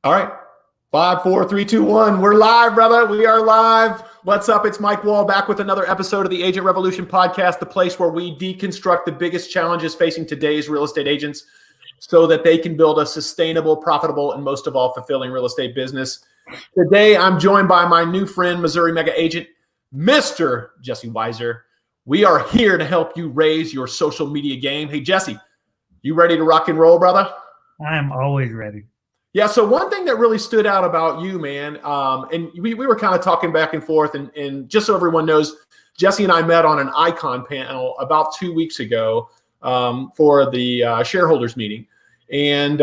All right. 5, 4, 3, 2, 1. We're live, brother. We are live. What's up? It's Mike Wall back with another episode of the Agent Revolution podcast, the place where we deconstruct the biggest challenges facing today's real estate agents so that they can build a sustainable, profitable, and most of all, fulfilling real estate business. Today, I'm joined by my new friend, Missouri Mega Agent, Mr. Jesse Weiser. We are here to help you raise your social media game. Hey, Jesse, you ready to rock and roll, brother? I am always ready. Yeah, so one thing that really stood out about you, man, and we were kind of talking back and forth, and just so everyone knows, Jesse and I met on an Icon panel about 2 weeks ago for the shareholders meeting. And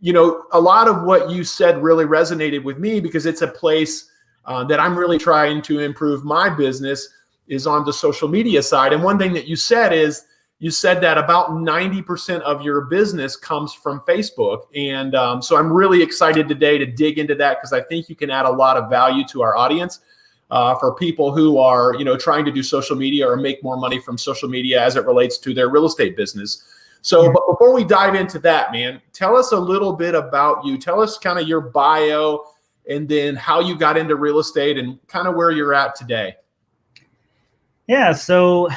you know, a lot of what you said really resonated with me because it's a place that I'm really trying to improve my business is on the social media side. And one thing that you said is, you said that about 90% of your business comes from Facebook. And so I'm really excited today to dig into that because I think you can add a lot of value to our audience for people who are, you know, trying to do social media or make more money from social media as it relates to their real estate business. So, but before we dive into that, man, tell us a little bit about you. Tell us kind of your bio and then how you got into real estate and kind of where you're at today. Yeah, so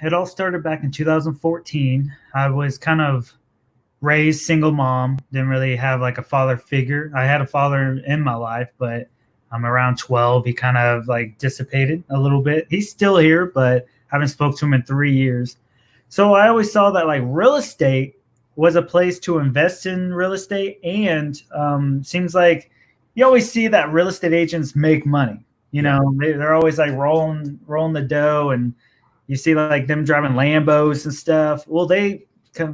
it all started back in 2014. I was kind of raised single mom, didn't really have like a father figure. I had a father in my life, but I'm around 12. He kind of like dissipated a little bit. He's still here, but I haven't spoke to him in 3 years. So I always saw that like real estate was a place to invest in real estate. And seems like you always see that real estate agents make money. You know, they're always like rolling the dough, and you see like them driving Lambos and stuff. Well,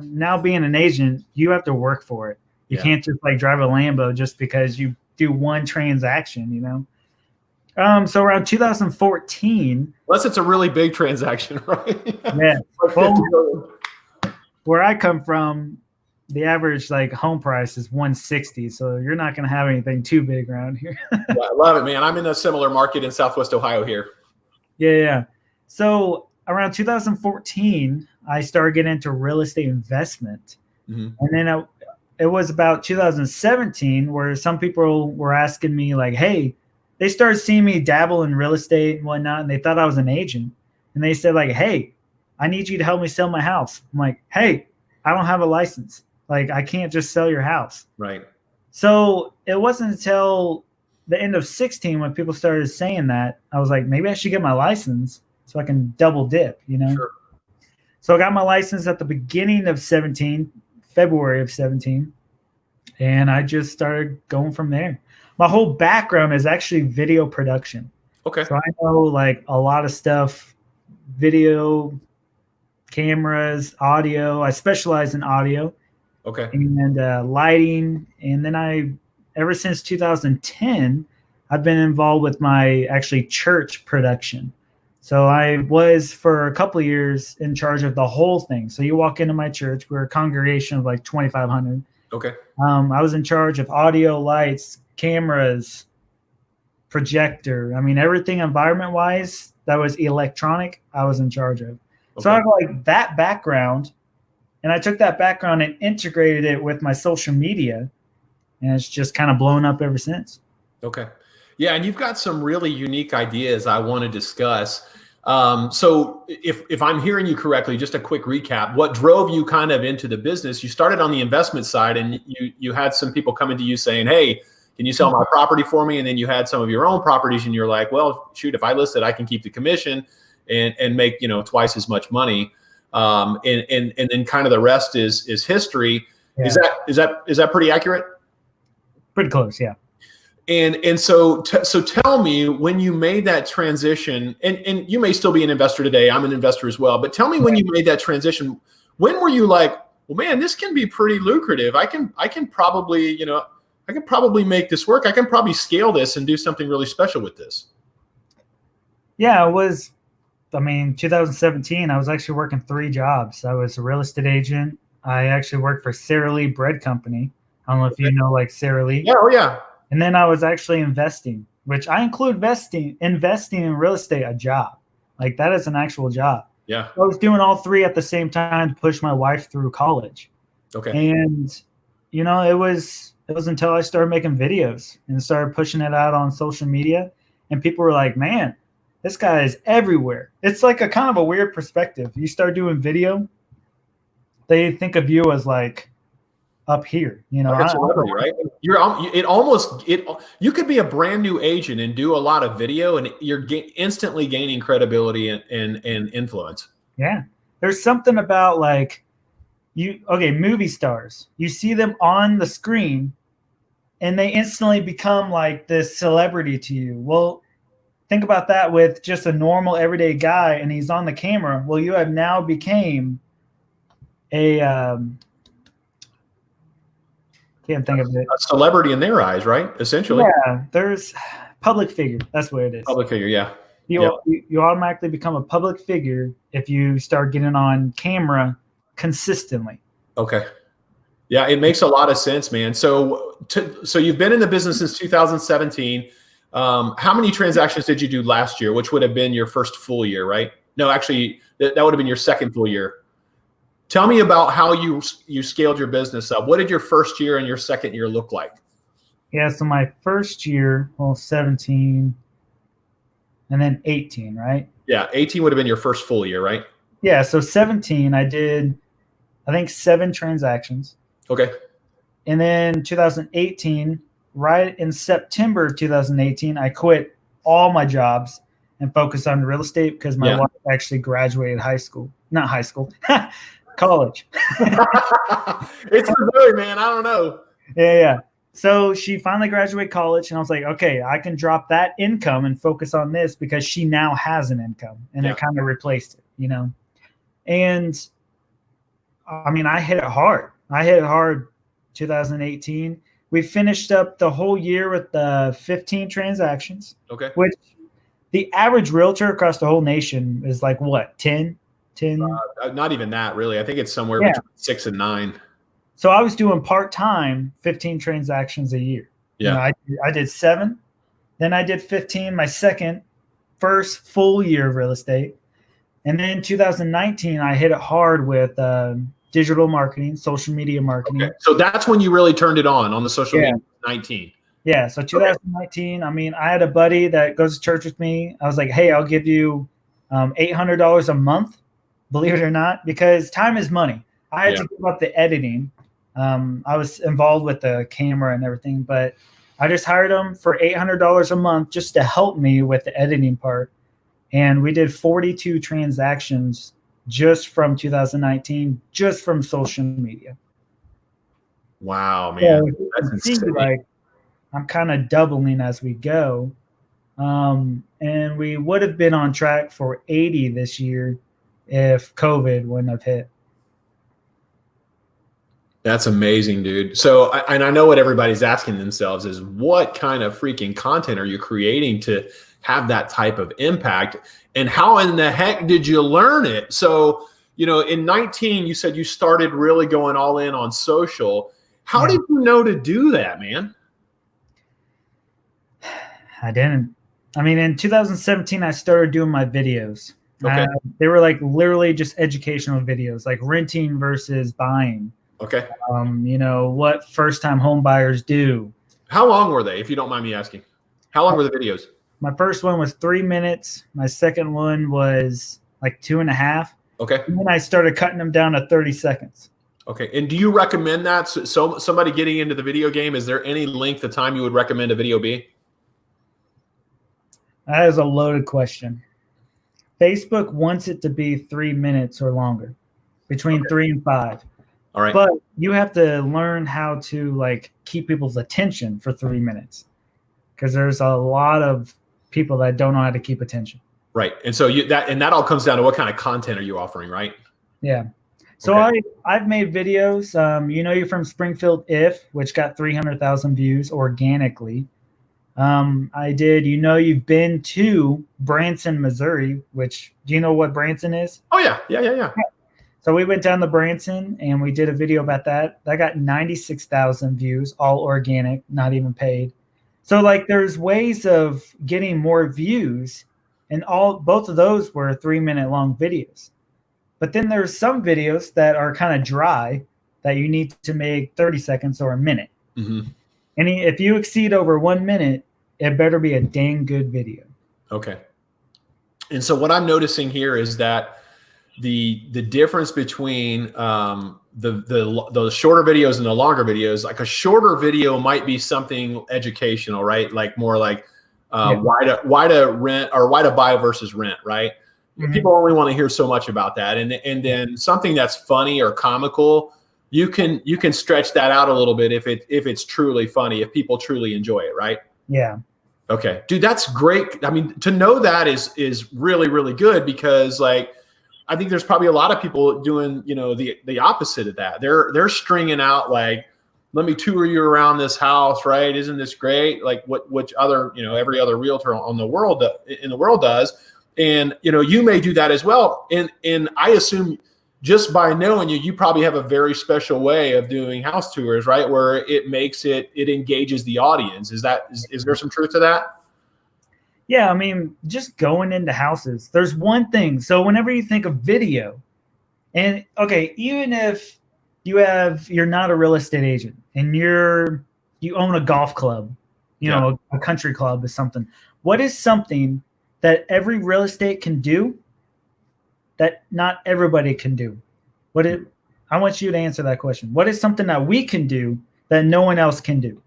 now being an agent, you have to work for it. You can't just like drive a Lambo just because you do one transaction, you know? So around 2014. Unless it's a really big transaction, right? Yeah. Well, where I come from, the average like home price is 160. So you're not going to have anything too big around here. Yeah, I love it, man. I'm in a similar market in Southwest Ohio here. Yeah. So around 2014, I started getting into real estate investment. Mm-hmm. And then it was about 2017 where some people were asking me like, hey, they started seeing me dabble in real estate and whatnot, and they thought I was an agent. And they said like, hey, I need you to help me sell my house. I'm like, hey, I don't have a license. Like, I can't just sell your house. Right. So it wasn't until the end of 16 when people started saying that, I was like, maybe I should get my license so I can double dip, you know? Sure. So I got my license at the beginning of 17, February of 17, and I just started going from there. My whole background is actually video production. Okay. So I know like a lot of stuff, video, cameras, audio. I specialize in audio. Okay. And lighting. And then ever since 2010, I've been involved with my actually church production. So I was for a couple of years in charge of the whole thing. So you walk into my church, we're a congregation of like 2,500. Okay. I was in charge of audio, lights, cameras, projector. I mean, everything environment wise that was electronic, I was in charge of. Okay. So I have like that background. And I took that background and integrated it with my social media, and it's just kind of blown up ever since. Okay. Yeah, and you've got some really unique ideas I want to discuss. So if I'm hearing you correctly, just a quick recap, what drove you kind of into the business? You started on the investment side, and you had some people coming to you saying, hey, can you sell my property for me? And then you had some of your own properties, and you're like, well, shoot, if I list it, I can keep the commission and make, you know, twice as much money. And then kind of the rest is history. Yeah. Is that pretty accurate? Pretty close, yeah. And so tell me, when you made that transition, and you may still be an investor today. I'm an investor as well, but tell me when you made that transition, when were you like, well, man, this can be pretty lucrative. I can probably, you know, I can probably make this work. I can probably scale this and do something really special with this. Yeah, it was. I mean, 2017, I was actually working 3 jobs. I was a real estate agent. I actually worked for Sara Lee Bread Company. I don't know if you know like Sara Lee. Yeah, oh yeah. And then I was actually investing, which I include investing in real estate, a job. Like that is an actual job. Yeah. I was doing all 3 at the same time to push my wife through college. Okay. And, you know, it was it was until I started making videos and started pushing it out on social media. And people were like, man, this guy is everywhere. It's like a kind of a weird perspective. You start doing video, they think of you as like up here, you know. Like a celebrity, right? You could be a brand new agent and do a lot of video, and you're instantly gaining credibility and influence. Yeah, there's something about like movie stars. You see them on the screen, and they instantly become like this celebrity to you. Well, think about that with just a normal everyday guy, and he's on the camera. Well, you have now became a can't think of it. A celebrity in their eyes, right? Essentially. Yeah, there's public figure. That's what it is. Public figure, yeah. You automatically become a public figure if you start getting on camera consistently. Okay. Yeah, it makes a lot of sense, man. So you've been in the business since 2017. How many transactions did you do last year, which would have been your first full year, right? No, actually, that would have been your second full year. Tell me about how you scaled your business up. What did your first year and your second year look like? Yeah, so my first year, 17, and then 18, right? Yeah, 18 would have been your first full year, right? Yeah, so 17, I did, I think, 7 transactions. Okay. And then 2018, right in September 2018, I quit all my jobs and focused on real estate because my wife actually graduated college. It's Missouri, man. I don't know. Yeah. So she finally graduated college, and I was like, okay, I can drop that income and focus on this because she now has an income, and it kind of replaced it, you know? And I mean, I hit it hard. 2018. We finished up the whole year with 15 transactions. Okay. Which the average realtor across the whole nation is like what, 10? Not even that, really. I think it's somewhere between 6 and 9. So I was doing part-time 15 transactions a year. Yeah. You know, I did 7, then I did 15, my first full year of real estate. And then 2019, I hit it hard with digital marketing, social media marketing. Okay. So that's when you really turned it on the social media, 19. Yeah. So 2019, I mean, I had a buddy that goes to church with me. I was like, hey, I'll give you $800 a month, believe it or not, because time is money. I had to give up the editing. I was involved with the camera and everything, but I just hired him for $800 a month just to help me with the editing part. And we did 42 transactions just from 2019, just from social media. Wow, man. So that's insane. Like, I'm kind of doubling as we go. And we would have been on track for 80 this year if COVID wouldn't have hit. That's amazing, dude. So, and I know what everybody's asking themselves is, what kind of freaking content are you creating to have that type of impact? And how in the heck did you learn it? So, you know, in 19, you said you started really going all in on social. How did you know to do that, man? I didn't. I mean, in 2017, I started doing my videos. Okay. They were like literally just educational videos, like renting versus buying. Okay. You know, what first-time home buyers do. How long were they, if you don't mind me asking? How long were the videos? My first one was 3 minutes. My second one was like 2.5. Okay. And then I started cutting them down to 30 seconds. Okay. And do you recommend that? So somebody getting into the video game, is there any length of time you would recommend a video be? That is a loaded question. Facebook wants it to be 3 minutes or longer, between 3 and 5. All right. But you have to learn how to like keep people's attention for 3 minutes, because there's a lot of people that don't know how to keep attention. Right. And so that all comes down to what kind of content are you offering, right? Yeah. So I've made videos. You know, you're from Springfield, which got 300,000 views organically. I did, you know, you've been to Branson, Missouri, which, do you know what Branson is? Oh yeah. Yeah. So we went down to Branson and we did a video about that. That got 96,000 views, all organic, not even paid. So like there's ways of getting more views, and both of those were 3-minute long videos. But then there's some videos that are kind of dry that you need to make 30 seconds or a minute. Mm-hmm. If you exceed over 1 minute, it better be a dang good video. Okay. And so what I'm noticing here is that the difference between the shorter videos and the longer videos, like a shorter video might be something educational, right? Like more like why to rent or why to buy versus rent, right? Mm-hmm. People only want to hear so much about that. And then something that's funny or comical, you can stretch that out a little bit if it's truly funny, if people truly enjoy it, right? Yeah. Okay, dude, that's great. I mean, to know that is really, really good, because like, I think there's probably a lot of people doing, the opposite of that. They're stringing out like, let me tour you around this house, right? Isn't this great? Like which other, every other realtor in the world does. And, you may do that as well. And I assume just by knowing you probably have a very special way of doing house tours, right? Where it engages the audience. Is there some truth to that? Yeah, I mean, just going into houses, there's one thing. So whenever you think of video, and okay, even if you're not a real estate agent and you own a golf club, a country club or something, what is something that every real estate can do that not everybody can do? I want you to answer that question. What is something that we can do that no one else can do?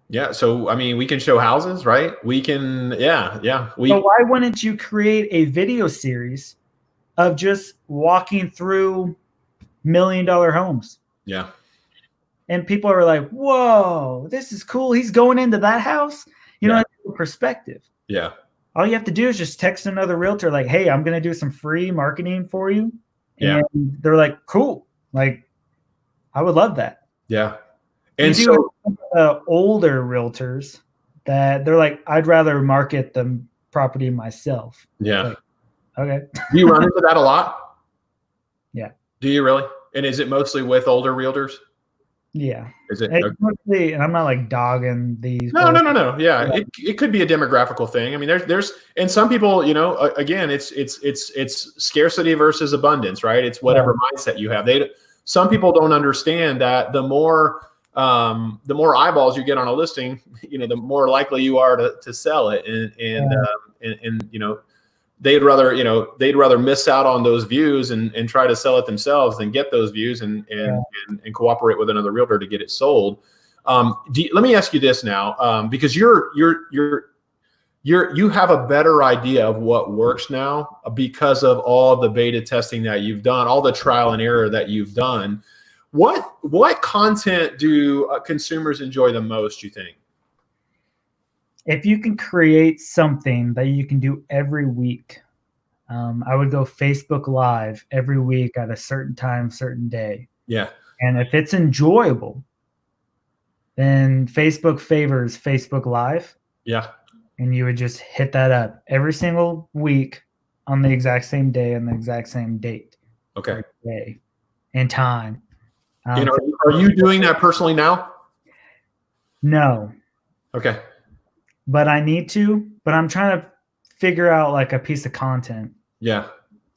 Yeah. So, I mean, we can show houses, right? We can, yeah. So why wouldn't you create a video series of just walking through $1 million homes? Yeah. And people are like, whoa, this is cool. He's going into that house. Perspective. Yeah. All you have to do is just text another realtor like, hey, I'm going to do some free marketing for you. Yeah. And they're like, cool. Like, I would love that. Yeah. And so older realtors that they're like, I'd rather market the property myself. Yeah. Like, okay. Do you run into that a lot? Yeah. Do you really? And is it mostly with older realtors? Yeah. Is it? Mostly, and I'm not like dogging these. No. Yeah. It could be a demographical thing. I mean, there's and some people, again, it's scarcity versus abundance, right? It's whatever mindset you have. Some people don't understand that the more eyeballs you get on a listing, the more likely you are to sell it. And they'd rather miss out on those views and try to sell it themselves than get those views and cooperate with another realtor to get it sold. Let me ask you this now, because you have a better idea of what works now because of all the beta testing that you've done, all the trial and error that you've done. What content do consumers enjoy the most, you think? If you can create something that you can do every week, I would go Facebook Live every week at a certain time, certain day. Yeah. And if it's enjoyable, then Facebook favors Facebook Live. Yeah. And you would just hit that up every single week on the exact same day and the exact same date. Okay. Day and time. Are you doing that personally now? No. Okay. But I need to, but I'm trying to figure out like a piece of content. Yeah.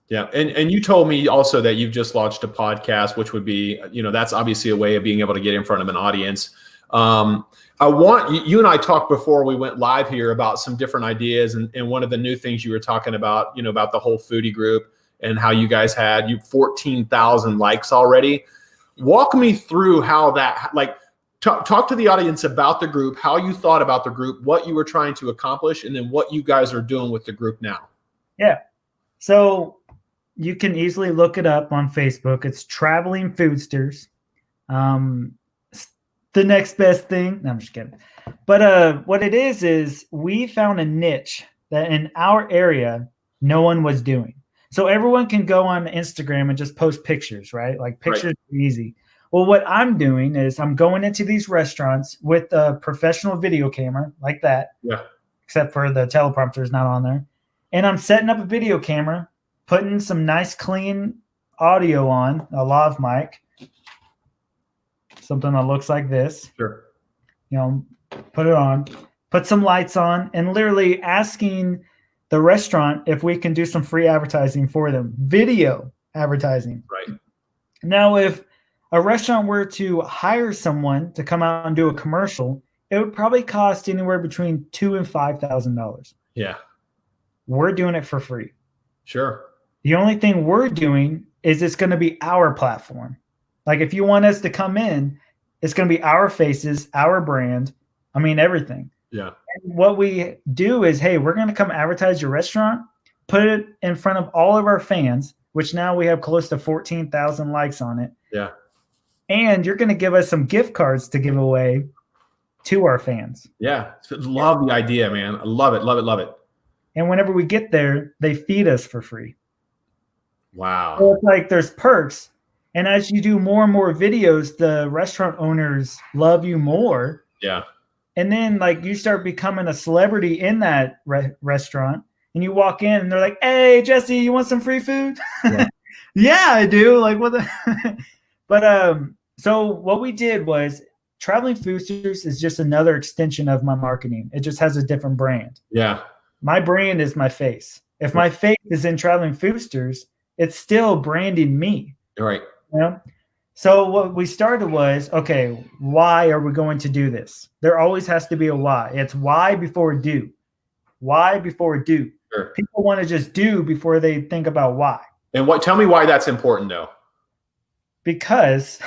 Yeah. And you told me also that you've just launched a podcast, which would be, that's obviously a way of being able to get in front of an audience. I want you and I talked before we went live here about some different ideas. And one of the new things you were talking about, about the whole foodie group and how you guys had 14,000 likes already. Walk me through how that, like, talk to the audience about the group, how you thought about the group, what you were trying to accomplish, and then what you guys are doing with the group now. Yeah. So you can easily look it up on Facebook. It's Traveling Foodsters. The next best thing. No, I'm just kidding. But what it is we found a niche that in our area no one was doing. So everyone can go on Instagram and just post pictures, right? Like pictures are easy. Well, what I'm doing is I'm going into these restaurants with a professional video camera like that. Yeah. Except for the teleprompter is not on there. And I'm setting up a video camera, putting some nice clean audio on, a lav mic, something that looks like this. Sure. Put it on, put some lights on, and literally asking the restaurant if we can do some free advertising for them, video advertising. Right. Now, if a restaurant were to hire someone to come out and do a commercial, it would probably cost anywhere between $2,000 and $5,000. Yeah. We're doing it for free. Sure. The only thing we're doing is it's going to be our platform. Like if you want us to come in, it's going to be our faces, our brand. I mean, everything. Yeah. And what we do is, hey, we're going to come advertise your restaurant, put it in front of all of our fans, which now we have close to 14,000 likes on it. Yeah. And you're going to give us some gift cards to give away to our fans. Yeah. Love the idea, man. I love it. Love it. Love it. And whenever we get there, they feed us for free. Wow. So it's like there's perks. And as you do more and more videos, the restaurant owners love you more. Yeah. And then like you start becoming a celebrity in that restaurant, and you walk in and they're like, "Hey, Jesse, you want some free food?" Yeah, yeah, I do. Like what the But so what we did was Traveling Foosters is just another extension of my marketing. It just has a different brand. Yeah. My brand is my face. If my face is in Traveling Foosters, it's still branding me. Right. You know? So what we started was, okay, why are we going to do this? There always has to be a why. It's why before do. Why before do. Sure. People want to just do before they think about why. And tell me why that's important though. Because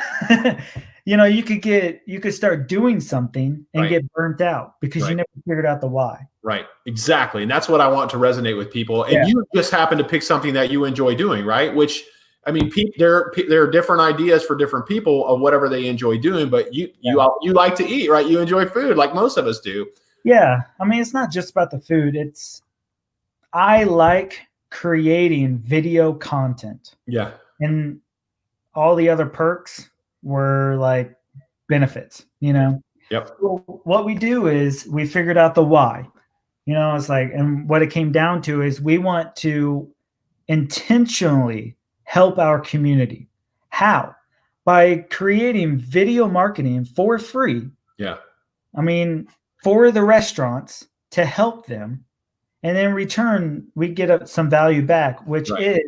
you could start doing something and get burnt out because you never figured out the why. Right. Exactly. And that's what I want to resonate with people. And you just happen to pick something that you enjoy doing, right? Which, I mean, there are different ideas for different people of whatever they enjoy doing, but you like to eat, right? You enjoy food like most of us do. Yeah. I mean, it's not just about the food. I like creating video content. Yeah. And all the other perks were like benefits, Yep. So what we do is we figured out the why. It's like, and what it came down to is we want to intentionally help our community. How? By creating video marketing for free. Yeah. I mean, for the restaurants to help them. And in return, we get some value back, which is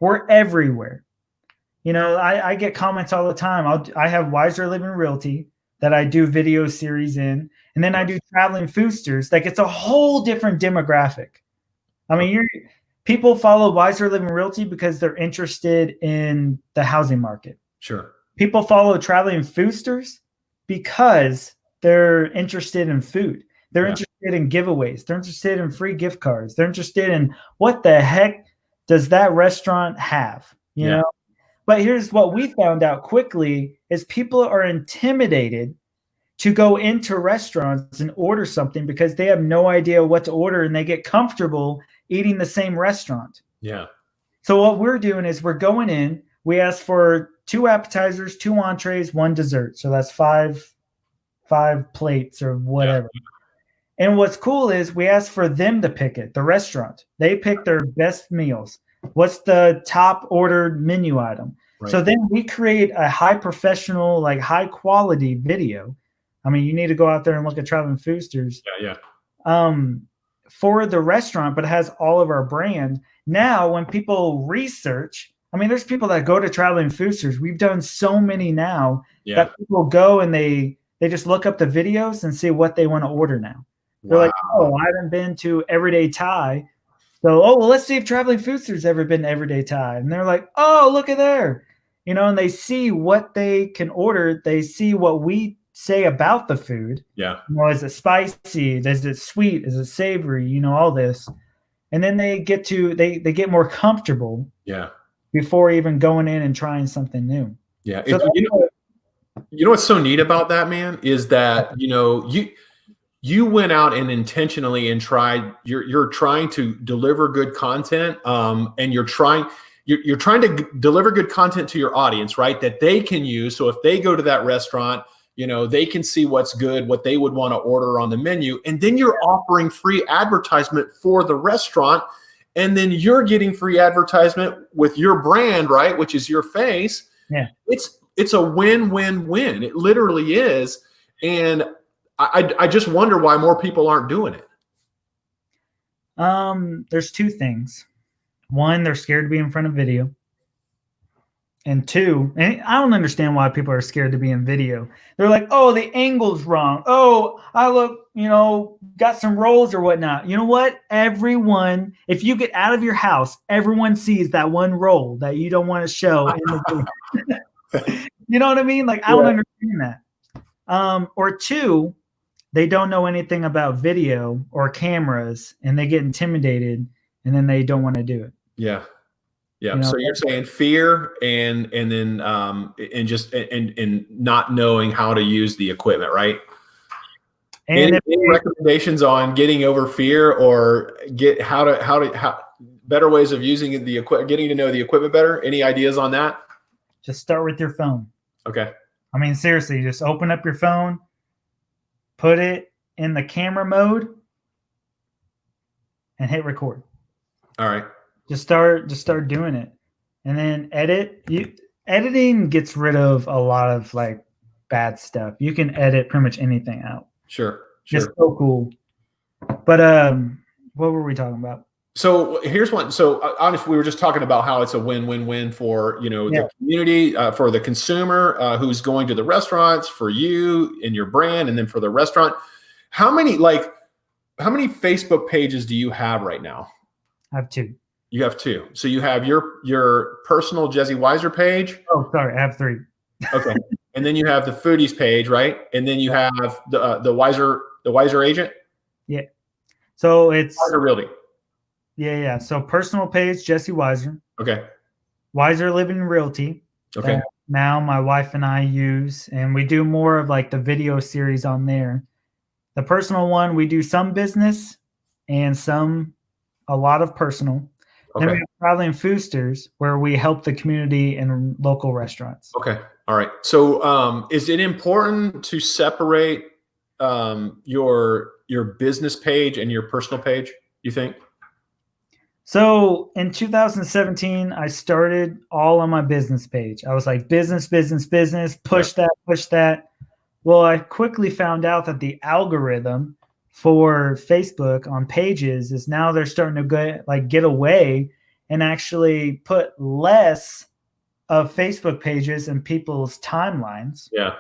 we're everywhere. I get comments all the time. I have Wiser Living Realty that I do video series in, and then I do Traveling Foosters. Like it's a whole different demographic. I mean, people follow Wiser Living Realty because they're interested in the housing market. Sure. People follow Traveling Foosters because they're interested in food. They're interested in giveaways. They're interested in free gift cards. They're interested in what the heck does that restaurant have, you know? But here's what we found out quickly is people are intimidated to go into restaurants and order something because they have no idea what to order and they get comfortable eating the same restaurant. Yeah. So what we're doing is we're going in, we ask for 2 appetizers, 2 entrees, 1 dessert. So that's 5 plates or whatever. Yeah. And what's cool is we ask for them to pick it, the restaurant. They pick their best meals. What's the top ordered menu item? Right. So then we create a high professional, like high quality video. I mean, you need to go out there and look at Traveling Foosters. Yeah. For the restaurant, but it has all of our brand. Now, when people research, I mean, there's people that go to Traveling Foosters. We've done so many now that people go and they just look up the videos and see what they want to order now. They're like, oh, I haven't been to Everyday Thai. So, well, let's see if Traveling Foosters ever been to Everyday Thai. And they're like, oh, look at there. And they see what they can order. They see what we say about the food. Yeah. Is it spicy? Is it sweet? Is it savory? All this. And then they get they get more comfortable. Yeah. Before even going in and trying something new. Yeah. So you know what's so neat about that, man, is that, you went out and intentionally and you're trying to deliver good content. And you're trying to deliver good content to your audience, right? That they can use. So if they go to that restaurant, they can see what's good, what they would want to order on the menu. And then you're offering free advertisement for the restaurant. And then you're getting free advertisement with your brand, right? Which is your face. Yeah. It's a win-win-win. It literally is. And I just wonder why more people aren't doing it. There's 2 things. One, they're scared to be in front of video. And two, and I don't understand why people are scared to be in video. They're like, oh, the angle's wrong. Oh, I look, got some rolls or whatnot. You know what? Everyone, if you get out of your house, everyone sees that one roll that you don't want to show in the video. You know what I mean? Like, I don't understand that. Or two, they don't know anything about video or cameras and they get intimidated and then they don't want to do it. Yeah. Yeah. So you're saying fear and then and not knowing how to use the equipment, right? And any recommendations on getting over fear or how better ways of using the equipment, getting to know the equipment better? Any ideas on that? Just start with your phone. Okay. I mean, seriously, just open up your phone, put it in the camera mode, and hit record. All right. Just start doing it, and then edit. Editing gets rid of a lot of like bad stuff. You can edit pretty much anything out. Sure. It's so cool. But what were we talking about? So here's one. So honestly, we were just talking about how it's a win-win-win for the community, for the consumer who's going to the restaurants, for you and your brand, and then for the restaurant. How many Facebook pages do you have right now? I have 2. You have 2. So you have your personal Jesse Weiser page. Oh, sorry, I have 3. Okay, and then you have the Foodies page, right? And then you have the Weiser agent. Yeah. So it's Weiser Realty. Yeah. So personal page, Jesse Weiser. Okay. Weiser Living Realty. Okay. Now my wife and I use, and we do more of like the video series on there. The personal one, we do some business and a lot of personal. Okay. Then we have Traveling Foosters, where we help the community and local restaurants. Okay. All right. So is it important to separate your business page and your personal page, you think? So in 2017, I started all on my business page. I was like, business, push that. Well, I quickly found out that the algorithm for Facebook on pages is now they're starting to get away and actually put less of Facebook pages in people's timelines. Yeah.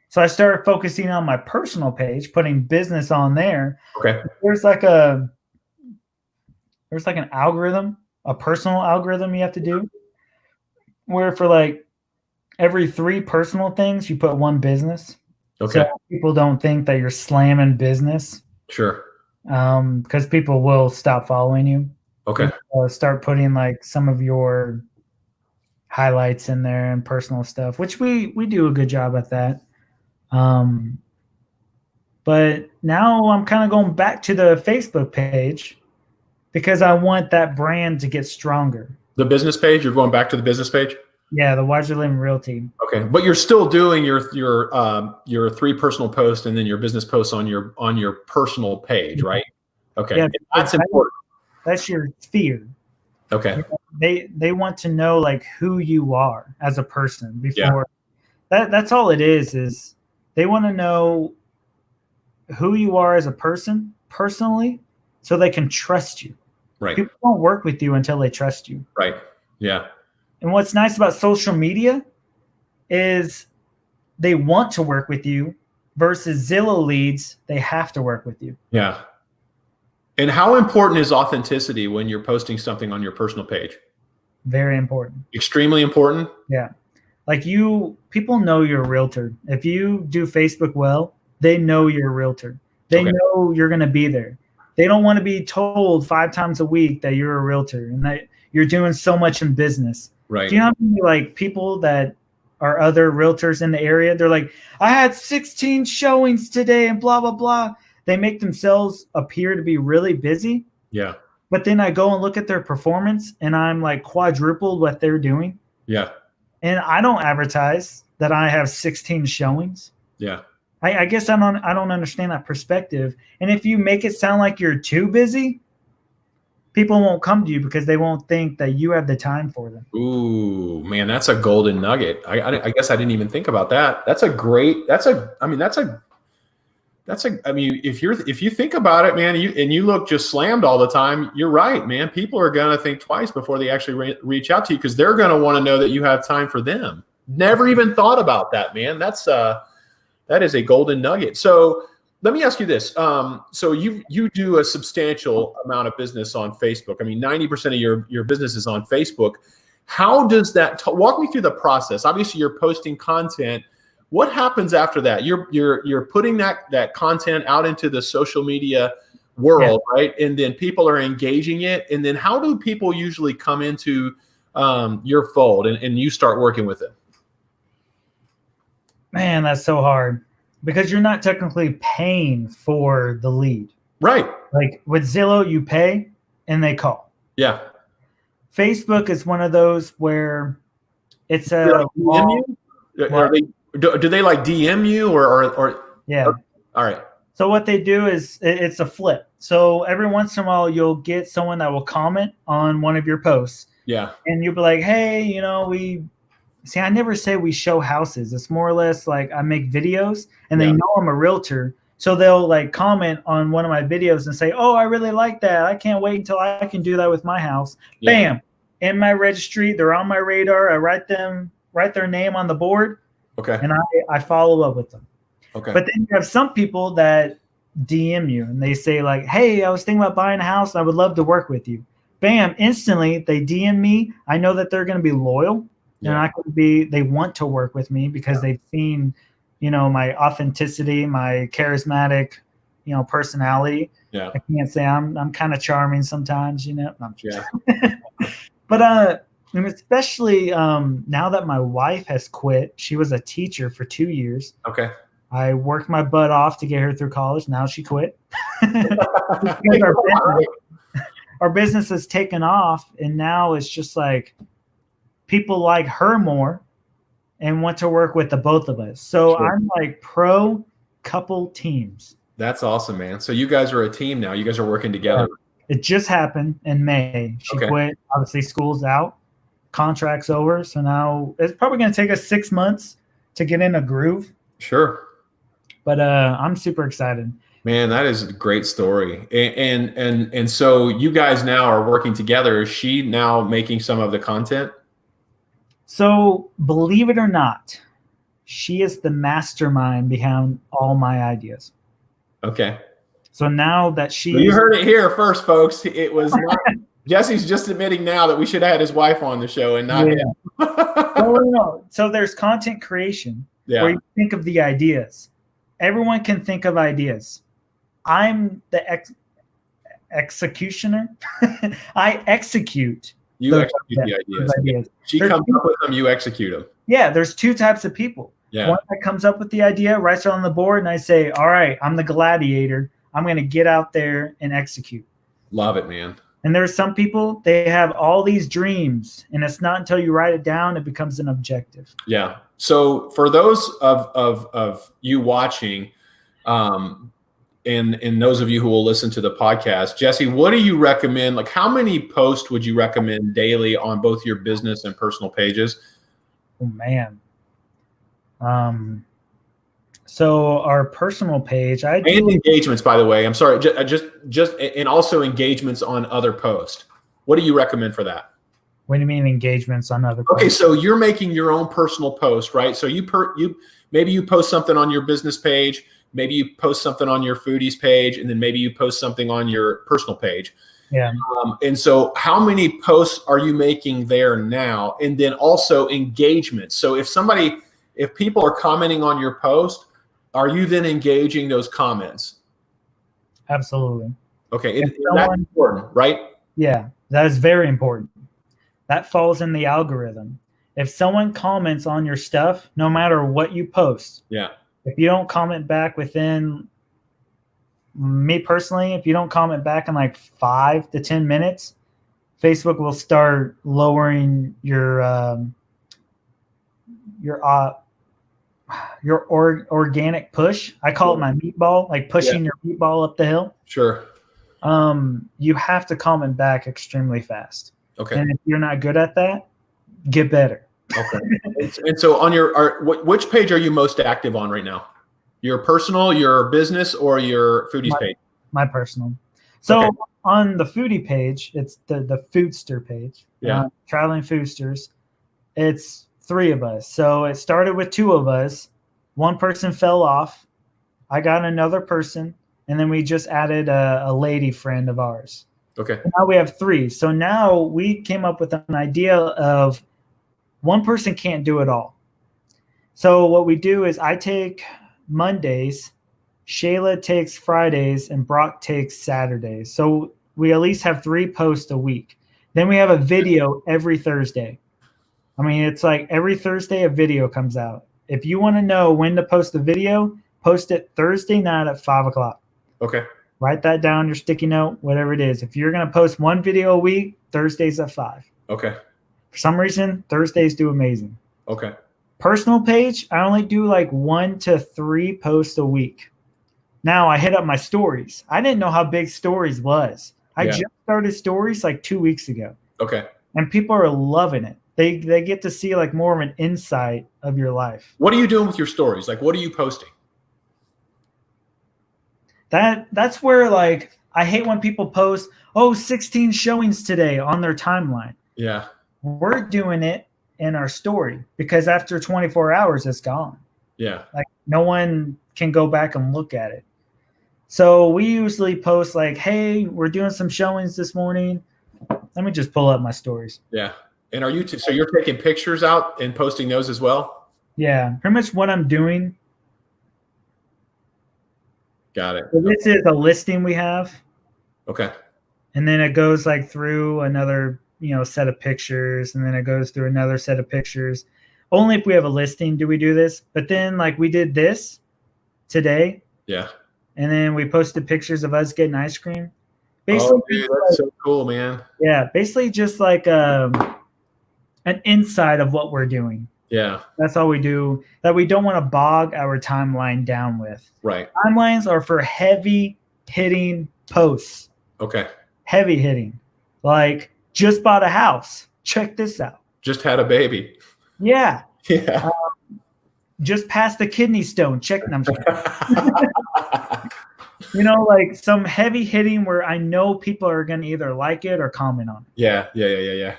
So I started focusing on my personal page, putting business on there. Okay. There's like an algorithm, a personal algorithm you have to do, where for like every 3 personal things, you put 1 business. Okay. So people don't think that you're slamming business. Sure. Because people will stop following you. Okay. Start putting like some of your highlights in there and personal stuff, which we do a good job at that. But now I'm kind of going back to the Facebook page because I want that brand to get stronger. The business page? You're going back to the business page? Yeah, the Weiser Living Realty. Okay, but you're still doing your 3 personal posts and then your business posts on your personal page, right? Okay, yeah, that's important. That's your sphere. Okay. They want to know like who you are as a person before. Yeah. That's all it is they want to know who you are as a person personally, so they can trust you. Right. People don't work with you until they trust you. Right. Yeah. And what's nice about social media is they want to work with you versus Zillow leads, they have to work with you. Yeah. And how important is authenticity when you're posting something on your personal page? Very important. Extremely important? Yeah. Like people know you're a realtor. If you do Facebook well, they know you're a realtor. They know you're going to be there. They don't want to be told 5 times a week that you're a realtor and that you're doing so much in business. Right. Do you know how many like people that are other realtors in the area? They're like, I had 16 showings today and blah, blah, blah. They make themselves appear to be really busy. Yeah. But then I go and look at their performance and I'm like quadrupled what they're doing. Yeah. And I don't advertise that I have 16 showings. Yeah. I guess I don't understand that perspective. And if you make it sound like you're too busy, people won't come to you because they won't think that you have the time for them. Ooh, man, that's a golden nugget. I guess I didn't even think about that. I mean, if you think about it, man, you look just slammed all the time, you're right, man. People are going to think twice before they actually reach out to you, because they're going to want to know that you have time for them. Never even thought about that, man. That is a golden nugget. So let me ask you this. So you do a substantial amount of business on Facebook. I mean, 90% of your business is on Facebook. How does that walk me through the process? Obviously, you're posting content. What happens after that? You're putting that content out into the social media world, right? And then people are engaging it. And then how do people usually come into your fold and you start working with it? Man, that's so hard, because you're not technically paying for the lead. Right. Like with Zillow, you pay and they call. Yeah. Facebook is one of those where it's a do they like DM you or yeah. All right. So what they do is it's a flip. So every once in a while you'll get someone that will comment on one of your posts. Yeah. And you'll be like, hey, I never say we show houses. It's more or less like I make videos and they know I'm a realtor. So they'll like comment on one of my videos and say, oh, I really like that. I can't wait until I can do that with my house. Yeah. Bam. In my registry, they're on my radar. I write their name on the board. Okay. And I follow up with them. Okay. But then you have some people that DM you and they say like, hey, I was thinking about buying a house. I would love to work with you. Bam. Instantly they DM me. I know that they're going to be loyal. Yeah. And they want to work with me because they've seen, my authenticity, my charismatic, personality. Yeah. I can't say I'm kind of charming sometimes, Yeah. But and especially now that my wife has quit, she was a teacher for 2 years. Okay. I worked my butt off to get her through college. Now she quit. Our business has taken off, and now it's just like people like her more and want to work with the both of us. So sure. I'm like pro couple teams. That's awesome, man. So you guys are a team now. You guys are working together. It just happened in May. She quit. Obviously, school's out. Contract's over. So now it's probably going to take us 6 months to get in a groove. Sure. But I'm super excited. Man, that is a great story. And so you guys now are working together. Is she now making some of the content? So believe it or not, she is the mastermind behind all my ideas. Okay. So now that you heard it here first, folks. It was not, Jesse's just admitting now that we should have had his wife on the show and not him. No. So there's content creation where you think of the ideas. Everyone can think of ideas. I'm the executioner. I execute. You execute the ideas. She comes up with them, you execute them. Yeah, there's two types of people. Yeah. One that comes up with the idea, writes it on the board, and I say, all right, I'm the gladiator. I'm going to get out there and execute. Love it, man. And there's some people, they have all these dreams, and it's not until you write it down, it becomes an objective. Yeah. So for those of you watching, and those of you who will listen to the podcast, Jesse, what do you recommend? Like, how many posts would you recommend daily on both your business and personal pages? Oh, man. So our personal page, and engagements, by the way, I'm sorry, just and also engagements on other posts. What do you recommend for that? What do you mean engagements on other posts? Okay, so you're making your own personal post, right? So maybe you post something on your business page, maybe you post something on your foodies page, and then maybe you post something on your personal page. Yeah. And so how many posts are you making there now? And then also engagement. So if people are commenting on your post, are you then engaging those comments? Absolutely. Okay. That's important, right? Yeah, that is very important. That falls in the algorithm. If someone comments on your stuff, no matter what you post, if you don't comment back within, me personally, if you don't comment back in like 5 to 10 minutes, Facebook will start lowering your organic push. I call it my meatball, like pushing your meatball up the hill. Sure. You have to comment back extremely fast. Okay. And if you're not good at that, get better. Okay. And so on which page are you most active on right now? Your personal, your business, or your foodies page? My personal. So Okay. on the foodie page, it's the Foodster page. Yeah. Traveling Foodsters. It's 3 of us. So it started with 2 of us. One person fell off. I got another person, and then we just added a lady friend of ours. Okay. And now we have 3. So now we came up with an idea of one person can't do it all. So what we do is I take Mondays, Shayla takes Fridays, and Brock takes Saturdays. So we at least have 3 posts a week. Then we have a video every Thursday. I mean, it's like every Thursday a video comes out. If you want to know when to post the video, post it Thursday night at 5 o'clock. Okay. Write that down, your sticky note, whatever it is. If you're going to post 1 video a week, Thursdays at 5. Okay. For some reason, Thursdays do amazing. Okay. Personal page, I only do like 1 to 3 posts a week. Now I hit up my stories. I didn't know how big stories was. I just started stories like 2 weeks ago. Okay. And people are loving it. They get to see like more of an insight of your life. What are you doing with your stories? Like, what are you posting? That's where, like, I hate when people post, 16 showings today on their timeline. Yeah. We're doing it in our story because after 24 hours, it's gone. Yeah. Like, no one can go back and look at it. So we usually post like, hey, we're doing some showings this morning. Let me just pull up my stories. Yeah. And are you so you're taking pictures out and posting those as well? Yeah, pretty much what I'm doing. Got it. So this is a listing we have. Okay. And then it goes like through another, set of pictures, and then it goes through another set of pictures. Only if we have a listing do we do this. But then like we did this today. Yeah. And then we posted pictures of us getting ice cream. Basically, dude, that's so cool, man. Yeah, basically just like an insight of what we're doing. Yeah. That's all we do, that we don't want to bog our timeline down with. Right. Timelines are for heavy hitting posts. Okay. Heavy hitting. Like, just bought a house. Check this out. Just had a baby. Yeah. Yeah. Just passed the kidney stone. Check. No, I'm just like some heavy hitting where I know people are going to either like it or comment on it. Yeah.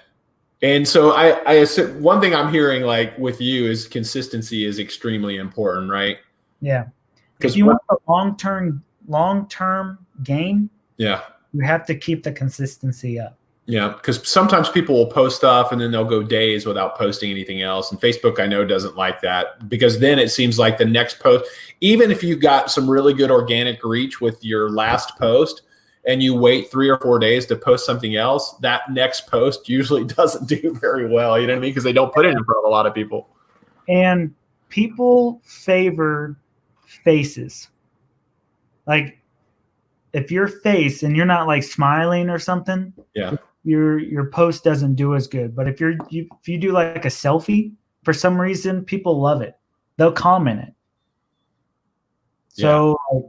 And so I assume one thing I'm hearing like with you is consistency is extremely important, right? Yeah. If you want the long-term gain, yeah, you have to keep the consistency up. Yeah, because sometimes people will post stuff and then they'll go days without posting anything else. And Facebook, I know, doesn't like that because then it seems like the next post, even if you got some really good organic reach with your last post and you wait 3 or 4 days to post something else, that next post usually doesn't do very well. You know what I mean? Because they don't put it in front of a lot of people. And people favor faces. Like, if your face and you're not like smiling or something, yeah, your post doesn't do as good. But if you do like a selfie, for some reason people love it. They'll comment it. So like,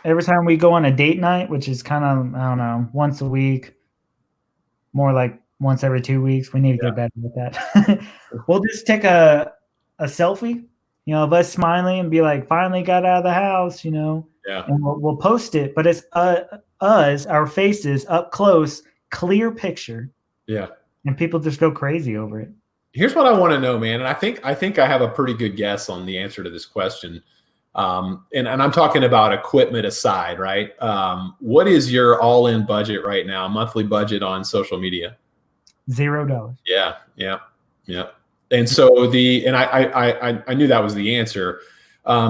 every time we go on a date night, which is kind of, I don't know, once a week, more like once every 2 weeks, we need to get better with that. We'll just take a selfie, of us smiling and be like, finally got out of the house, Yeah. And we'll post it, but it's us, our faces up close, clear picture. Yeah. And people just go crazy over it. Here's what I want to know, man. And I think I have a pretty good guess on the answer to this question. And I'm talking about equipment aside, right? What is your all-in budget right now, monthly budget on social media? $0. Yeah. And so I knew that was the answer.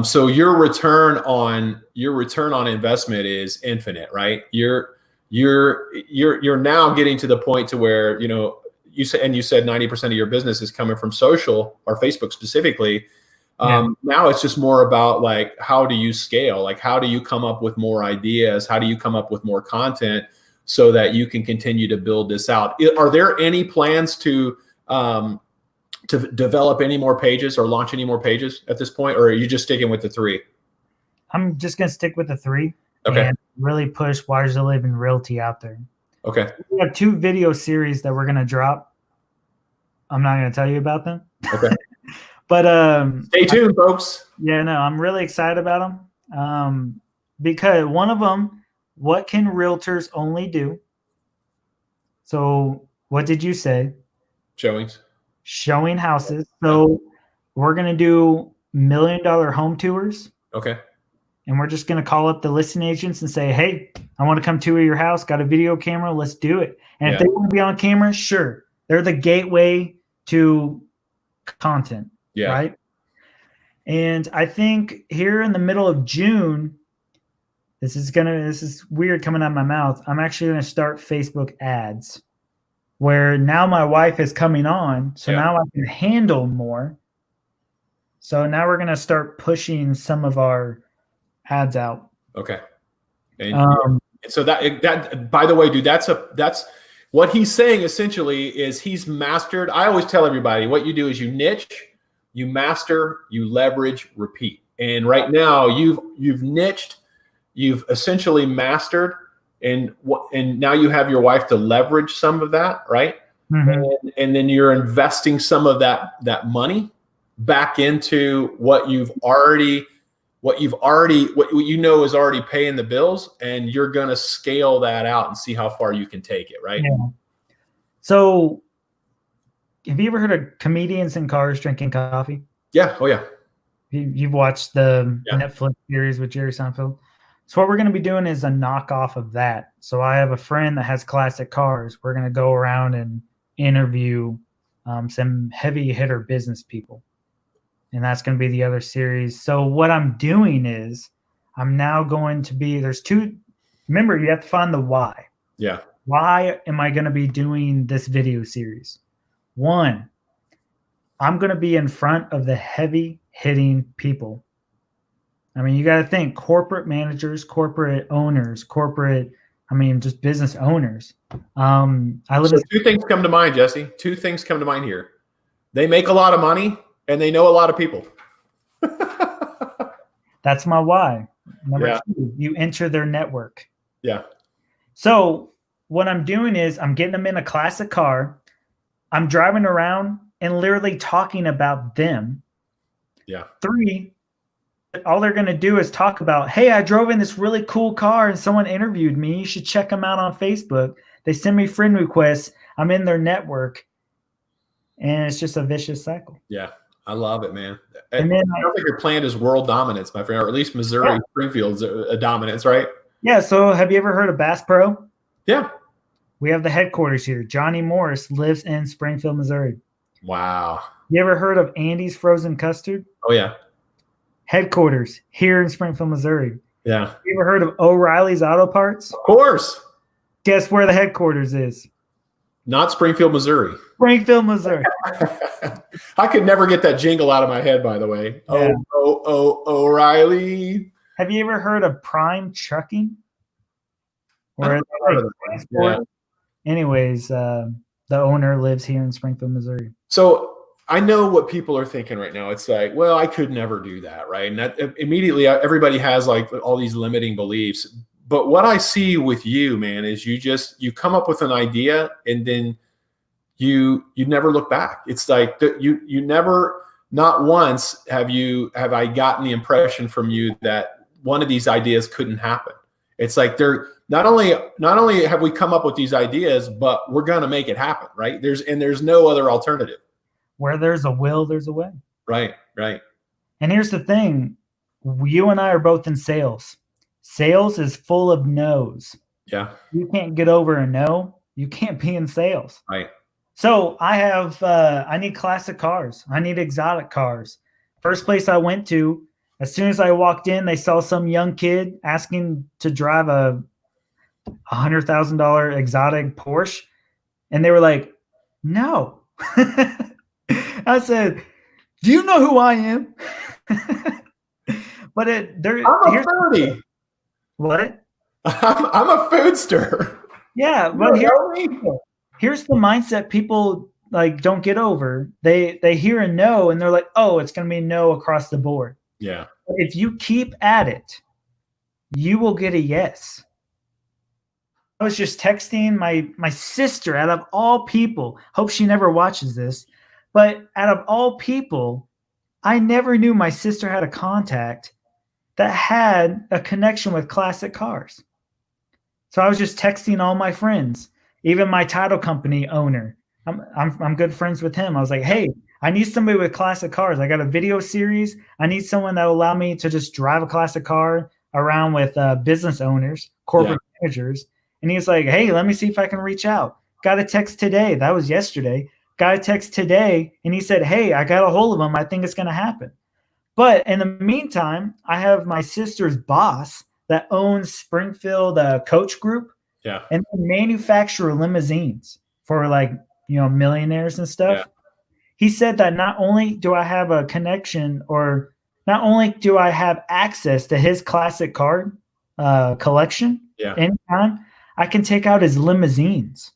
So your return on investment is infinite, right? You're now getting to the point to where, you said 90% of your business is coming from social or Facebook specifically. Now it's just more about like, how do you scale? Like, how do you come up with more ideas? How do you come up with more content so that you can continue to build this out? Are there any plans to develop any more pages or launch any more pages at this point? Or are you just sticking with the 3? I'm just going to stick with the 3. Okay. And really push Wires to Live in Realty out there. Okay. We have 2 video series that we're going to drop. I'm not going to tell you about them. Okay. But Stay tuned, folks. yeah, no, I'm really excited about them. Because one of them, what can realtors only do? So what did you say? Showings. Showing houses. So we're going to do $1 million home tours. Okay. And we're just going to call up the listing agents and say, hey, I want to come tour your house. Got a video camera. Let's do it. And if they want to be on camera, sure. They're the gateway to content. Yeah. Right. And I think here in the middle of June, this is weird coming out of my mouth. I'm actually going to start Facebook ads where now my wife is coming on. So now I can handle more. So now we're going to start pushing some of our ads out. Okay. And so that by the way, dude, that's what he's saying essentially is he's mastered. I always tell everybody what you do is you niche, you master, you leverage, repeat. And right now you've niched, you've essentially mastered, and now you have your wife to leverage some of that, right? Mm-hmm. And then you're investing some of that money back into what you know is already paying the bills, and you're going to scale that out and see how far you can take it, right? Yeah. So have you ever heard of comedians in cars drinking coffee? Yeah. Oh, yeah. You've watched the Netflix series with Jerry Seinfeld. So what we're going to be doing is a knockoff of that. So I have a friend that has classic cars. We're going to go around and interview some heavy hitter business people. And that's going to be the other series. So what I'm doing is I'm now going to be, remember, you have to find the why. Yeah. Why am I going to be doing this video series? One, I'm going to be in front of the heavy hitting people. I mean, you got to think corporate managers, corporate owners, just business owners. Two things come to mind, Jesse. Two things come to mind here. They make a lot of money and they know a lot of people. That's my why. Number two, you enter their network. Yeah. So what I'm doing is I'm getting them in a classic car. I'm driving around and literally talking about them. Yeah. Three, all they're going to do is talk about, hey, I drove in this really cool car and someone interviewed me. You should check them out on Facebook. They send me friend requests. I'm in their network. And it's just a vicious cycle. Yeah. I love it, man. And then I don't think your plan is world dominance, my friend, or at least Missouri, Springfield's a dominance, right? Yeah. So have you ever heard of Bass Pro? Yeah. We have the headquarters here. Johnny Morris lives in Springfield, Missouri. Wow. You ever heard of Andy's Frozen Custard? Oh, yeah. Headquarters here in Springfield, Missouri. Yeah. You ever heard of O'Reilly's Auto Parts? Of course. Guess where the headquarters is? Not Springfield, Missouri. Springfield, Missouri. I could never get that jingle out of my head, by the way. Yeah. O'Reilly. Have you ever heard of Prime Trucking? Anyways, the owner lives here in Springfield, Missouri. So I know what people are thinking right now. It's like, well, I could never do that, right? And that immediately everybody has like all these limiting beliefs. But what I see with you, man, is you come up with an idea and then you never look back. It's like you never, not once have I gotten the impression from you that one of these ideas couldn't happen. It's like they're not only have we come up with these ideas, but we're going to make it happen, right? There's no other alternative. Where there's a will, there's a way. Right, right. And here's the thing. You and I are both in sales. Sales is full of no's. Yeah. You can't get over a no. You can't be in sales. Right. So I need classic cars. I need exotic cars. First place I went to, as soon as I walked in, they saw some young kid asking to drive a $100,000 exotic Porsche. And they were like, no. I said, do you know who I am? But I'm a foodie. What? I'm a foodster. Yeah, but here's the mindset people like don't get over. They hear a no and they're like, oh, it's going to be no across the board. Yeah. But if you keep at it, you will get a yes. I was just texting my sister, out of all people, hope she never watches this, but out of all people, I never knew my sister had a contact that had a connection with classic cars. So I was just texting all my friends, even my title company owner. I'm good friends with him. I was like, hey, I need somebody with classic cars. I got a video series. I need someone that will allow me to just drive a classic car around with business owners, corporate managers. And he's like, hey, let me see if I can reach out. Got a text today. That was yesterday. Got a text today. And he said, hey, I got a hold of him. I think it's going to happen. But in the meantime, I have my sister's boss that owns Springfield Coach Group. Yeah. And they manufacture limousines for like, millionaires and stuff. Yeah. He said that not only do I have a connection, or not only do I have access to his classic car collection, anytime, I can take out his limousines.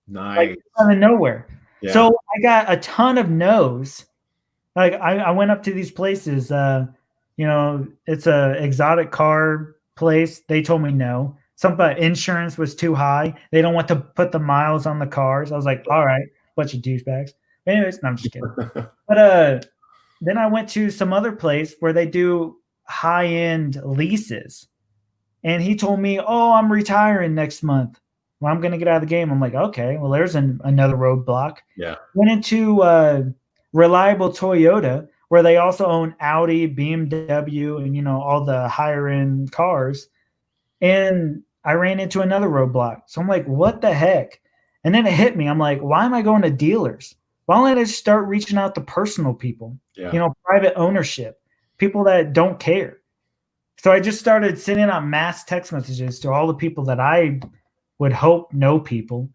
Nice. Like, out of nowhere. Yeah. So I got a ton of no's. Like I went up to these places, it's a exotic car place. They told me no. Something insurance was too high. They don't want to put the miles on the cars. I was like, all right, bunch of douchebags. Anyways, no, I'm just kidding. But then I went to some other place where they do high-end leases. And he told me, oh, I'm retiring next month. Well, I'm going to get out of the game. I'm like, okay, well, there's another roadblock. Yeah. Went into Reliable Toyota, where they also own Audi, BMW, and, all the higher-end cars. And I ran into another roadblock. So I'm like, what the heck? And then it hit me. I'm like, why am I going to dealers? Why don't I just start reaching out to personal people, private ownership, people that don't care? So I just started sending out mass text messages to all the people that I would hope know people.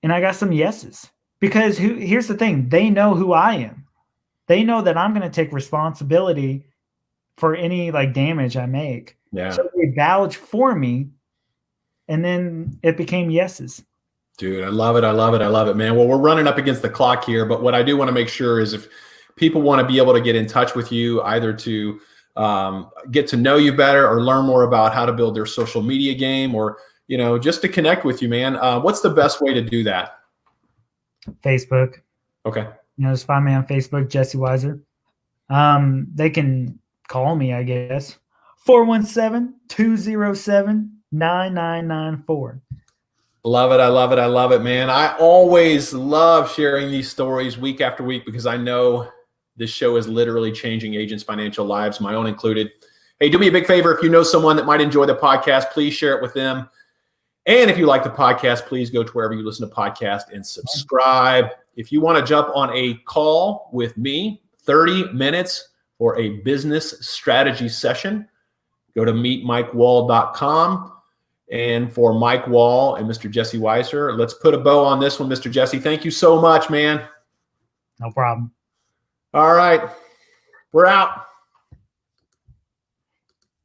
And I got some yeses, because here's the thing. They know who I am. They know that I'm going to take responsibility for any damage I make. Yeah. So they vouch for me. And then it became yeses. Dude, I love it. I love it. I love it, man. Well, we're running up against the clock here, but what I do want to make sure is if people want to be able to get in touch with you, either to get to know you better or learn more about how to build their social media game, or, just to connect with you, man, what's the best way to do that? Facebook. Okay. Just find me on Facebook, Jesse Weiser. They can call me, I guess. 417-207-9994. Love it. I love it. I love it, man. I always love sharing these stories week after week, because I know this show is literally changing agents' financial lives, my own included. Hey, do me a big favor. If you know someone that might enjoy the podcast, please share it with them. And if you like the podcast, please go to wherever you listen to podcasts and subscribe. If you want to jump on a call with me, 30 minutes for a business strategy session, go to meetmikewall.com. And for Mike Wall and Mr. Jesse Weiser, let's put a bow on this one, Mr. Jesse. Thank you so much, man. No problem. All right. We're out.